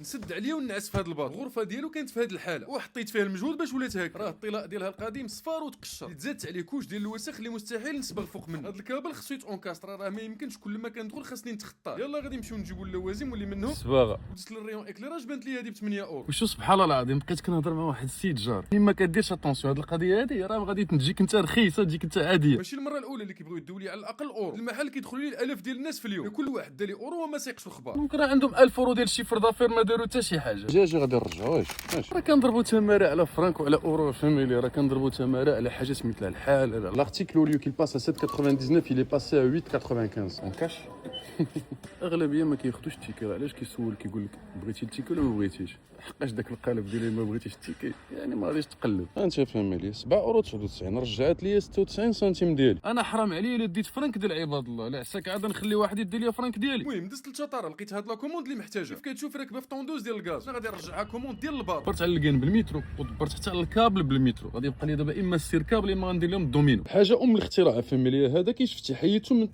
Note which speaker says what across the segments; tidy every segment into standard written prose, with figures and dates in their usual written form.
Speaker 1: نسد عليا ونعس في هذا الباط. الغرفه ديالو كانت في هذه الحاله وحطيت فيها المجهود باش ولات هكا. راه الطلاء ديالها القديم صفار وتقشر، تزادت عليه كوش ديال الوسخ اللي مستحيل نصبغ فوق منه. هذا الكابل خصو يتونكاستر، راه ما يمكنش كل ما كندخل خاصني نتخطاه. يلا غادي نمشيو نجيبوا اللوازم واللي منهم
Speaker 2: صباغه.
Speaker 1: دزت للريون اكليراج بانت لي هذه ب 8 اورو.
Speaker 2: وشو سبحان الله العظيم بقيت كنهضر مع واحد السيد جار ما كديرش اتونسيون. هاد القضيه هادي راه غادي تجيك انت رخيصه تجيك انت عاديه.
Speaker 1: ماشي المره الاولى اللي كيبغيو يدوا لي على الاقل اورو. المحل كيدخلوا لي الالاف ديال الناس في اليوم، كل واحد دالي اورو وما سيقش الخبار.
Speaker 2: ممكن راه عندهم 1000 اورو ديال الشيفر دافير ما داروا حتى شي حاجه.
Speaker 3: جاجي غادي نرجعوه ماشي.
Speaker 2: راه كنضربوا تماره على فرانك وعلى اورو فاميلي، راه كنضربوا تماره على حاجه سميتها الحال.
Speaker 3: L'article au lieu qu'il passe à 7,99 il est passé à 8,95 en cash.
Speaker 2: اغلبيه ما كياخذوش التيكي. علاش كيسول كيقول لك بغيتي التيكي ولا ما بغيتيش؟ حقاش داك القالب ديالي ما بغيتيش التيكي يعني ما غاديش تقلب.
Speaker 3: انت فهمي لي 7,99 رجعت لي 96 سنتيم ديالي.
Speaker 2: انا حرام عليا الا ديت فرانك ديال عباد الله، لا عساك عاد نخلي واحد يدير لي فرانك ديالي.
Speaker 1: المهم دزت للشطاره لقيت هاد لا كوموند اللي محتاجها. كيف كتشوف راكبه في طوندوز ديال الغاز. انا غادي نرجعها كوموند ديال الباط.
Speaker 2: دبرت على الكين بالمترو ودبرت حتى على الكابل بالمترو. غادي يبقى لي دابا اما السير كابل اما غندير لهم الدومينو.
Speaker 3: حاجه الاختراع فهمي لي. هذا كيشفتي حيدته من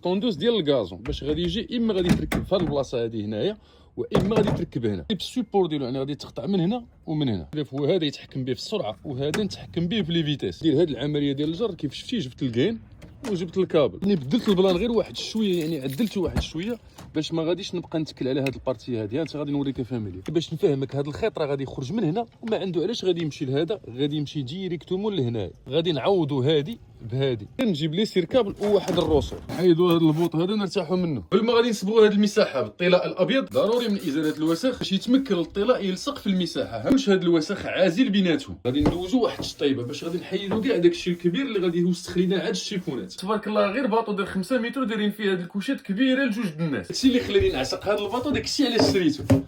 Speaker 3: طوندوز ديال الغازون باش غادي يجي اما غادي تركب في هاد البلاصه هذه هنايا واما غادي تركب هنا بالسيبور ديالو. يعني غادي تقطع من هنا ومن هنا. هو هذا يتحكم به في السرعه وهذا نتحكم به في لي فيتيس. دير هذه العمليه ديال الجر كيف شفتي جبت الكين وجبت الكابل. يعني بدلت البلان غير واحد شويه، يعني عدلته واحد شويه باش ما غاديش نبقى نتكل على هذه البارتي هذه. انت غادي نوريك فاميلي باش نفهمك. هذا الخيط راه غادي يخرج من هنا وما عنده علاش غادي يمشي لهذا، غادي يمشي ديريكتومون لهنا. غادي نعوضوا هذه بهذه. نجيب لي سير كابل وواحد الروسور نحيدوا هذا البوط هذا نرتاحوا منه. قبل ما غادي نصبغوا هذه المساحه بالطلاء الابيض ضروري من ازاله الوسخ باش يتمكن الطلاء يلصق في المساحه. واش هذا الوسخ عازل بيناتهم. غادي ندوزوا واحد الشطيبه باش غادي نحيدوا كاع داك الشيء الكبير اللي غادي يوسخ لينا عاد الشيفونات. تبارك الله غير باطو ديال 5 متر دايرين فيه هاد الكوشات كبيره لجوج د الناس. هادشي اللي خلاني نعشق هذا الباطو، داكشي علاش شريته.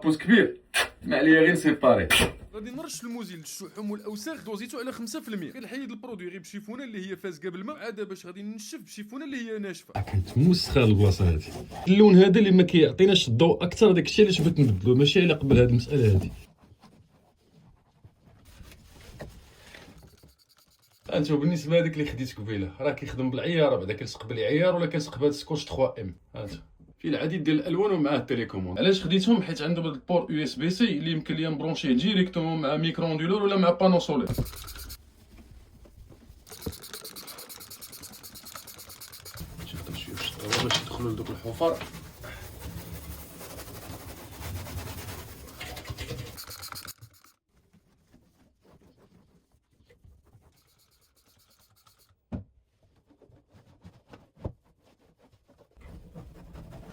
Speaker 3: بوز كبير ما عليا غير سيباري.
Speaker 1: غادي نرش المزيل الشحوم والاوساخ دوزيتو على 5%. كنحيد البرودوي غير بشيفونه اللي هي فازقه بالماء عاده باش غادي ننشف بشيفونه اللي هي ناشفه.
Speaker 2: كانت موسخه البلاصه هذه. اللون هذا اللي ما كيعطيناش الضوء اكثر، داكشي علاش بغيت نبدلو ماشي على قبل هذه المساله هذه. انت بالنسبه لهذاك اللي خديت قبيله راه كيخدم بالعيار، بعدا كيلصق بالعيار ولا كيلصق بهذا السكوتش 3 ام. انت في العديد ديال الالوان ومعاه التليكوموند. علاش خديتهم؟ حيت عندهم هذا البور يو اس بي سي اللي يمكن ليا نبرونشيه ديريكتومون مع ميكرو اندولور ولا مع بانو سولير. شفتوا شويه الشطوه باش يدخلوا لدوك الحفر.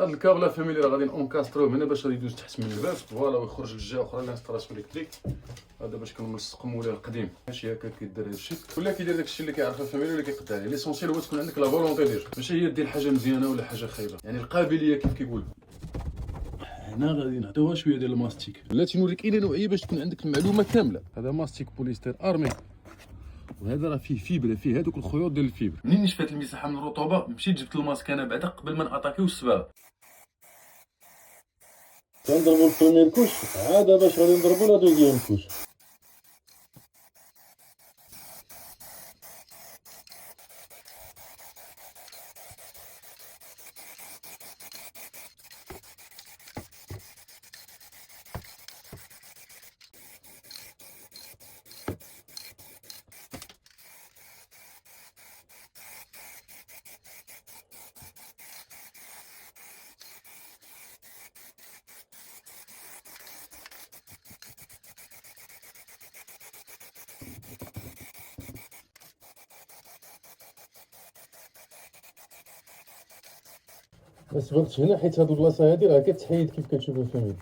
Speaker 2: هاد الكابل فاميلي راه غادي نونكاستروه هنا باش غادي يدوز تحت من الباب فوالا ويخرج للجهه اخرى لانستالاسيون الكتريك. هذا باش كنلصق مولاي القديم ماشي هكا كيدير هادشي ولا كيدير داكشي اللي كيعرفها فاميلي ولا كيقد عليه. ليسونسيال هو تكون عندك لا فولونتي دير ماشي هي دير حاجه مزيانه ولا حاجه خايبه، يعني القابليه كيف كيقول. هنا غادي نعطيوها شويه ديال الماستيك. بلاتي نوريك اين نوعيه باش تكون عندك المعلومه كامله. هذا ماستيك بوليستر ارمي وهذا راه فيه فيبره، فيه هذوك الخيوط ديال الفيبر. منين نشفات المساحه من الرطوبه مشيت جبت الماسك انا بعدا قبل ما ناتاكيو الصباغه.
Speaker 3: كنضربوا البروميير كوش عاد باش غادي نضربوا لا دوزيام كوش. ما سبقتش هنا حيت هاد البلاصه هادي راه كتحيد كيف كتشوفوا فهمي.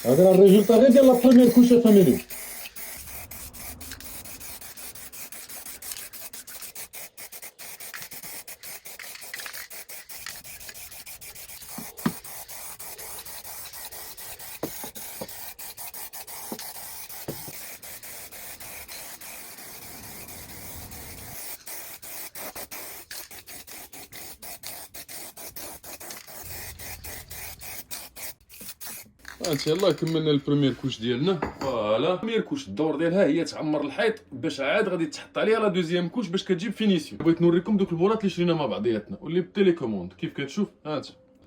Speaker 3: هذا راه الريزولتا غير ديال لا بروميير كوشه فاميلي. هانت يلاه كملنا البروميير كوش ديالنا. فوالا البروميير كوش الدور ديالها هي تعمر الحيط باش عاد غادي تحط عليها لا دوزيام كوش باش كتجيب فينيسيون. بغيت نوريكم دوك البولات اللي شرينا مع بعضياتنا واللي بالتيليكوموند كيف كتشوف. هانت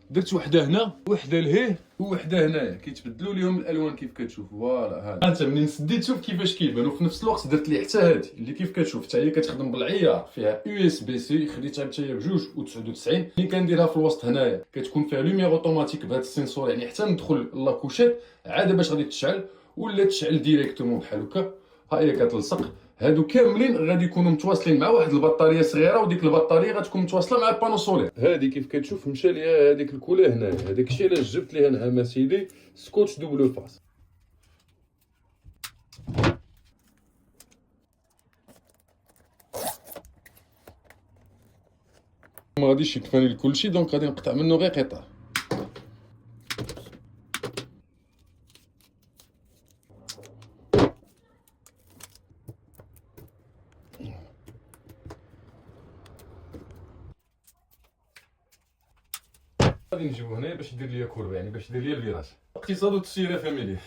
Speaker 3: درت وحده هنا وحده لهيه ووحده هنايا كيتبدلوا ليهم الالوان كيف كتشوف. فوالا هانت منين سديت شوف كيفاش كيبان. وفي نفس الوقت درت ليه حتى هادي اللي كيف كتشوف حتى هي كتخدم بالعيار فيها يو اس بي سي. خديتها حتى هي بجوج و99. اللي كنديرها في الوسط هنايا كتكون فيها لوميير اوتوماتيك بهذا السنسور يعني حتى ندخل لاكوشيت عاد باش غادي تشعل ولا تشعل ديريكتومون بحال هكا. ها هي كتلصق. هادو كاملين غادي يكونوا متواصلين مع واحد البطاريه صغيره وديك البطاريه غتكون متواصله مع البانو سولير. هادي كيف كتشوف مشى ليها هذيك الكولا هنايا. هذاك الشيء علاش جبت ليها نعم سيدي سكوتش دوبل فاس. ما غاديش يكفاني لكلشي دونك غادي نقطع منه غير قطع. غادي نجيبو هنا باش يدير ليا كوربه يعني باش يدير ليا الفيراج. اقتصاد والتسيير فاميلي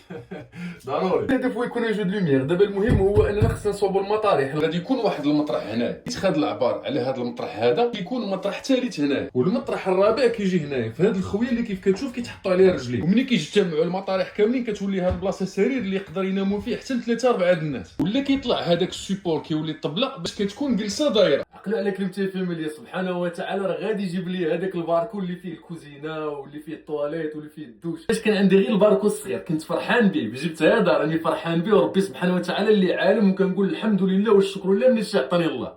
Speaker 3: ضروري. الهدف هو يكون جو دو لوميير. دابا المهم هو اننا خصنا نصوبوا المطارح. غادي يكون واحد المطرح هنا يتخاد العبار على هذا المطرح هذا كيكون مطرح ثالث هنا والمطرح الرابع كيجي هنايا في هاد الخويه اللي كيف كتشوف كيتحطوا عليها رجلين. وملي كيجتمعوا المطارح كاملين كتولي هاد البلاصه سرير اللي يقدر يناموا فيه حتى 3 4 الناس. ولا كيطلع هذاك السيبور كيولي الطبله باش كتكون جلسه دايره.
Speaker 4: عقلوا على كلمتي فاميليا سبحانه وتعالى راه غادي يجيب لي هذاك الباركو اللي فيه الكوزينه واللي فيه الطواليت واللي فيه الدوش. باش كان عندي غير الباركو الصغير كنت فرحان به جبت هذا راني فرحان به وربي سبحانه وتعالى اللي عالم وكنقول الحمد لله والشكر لله من اللي عطاني الله.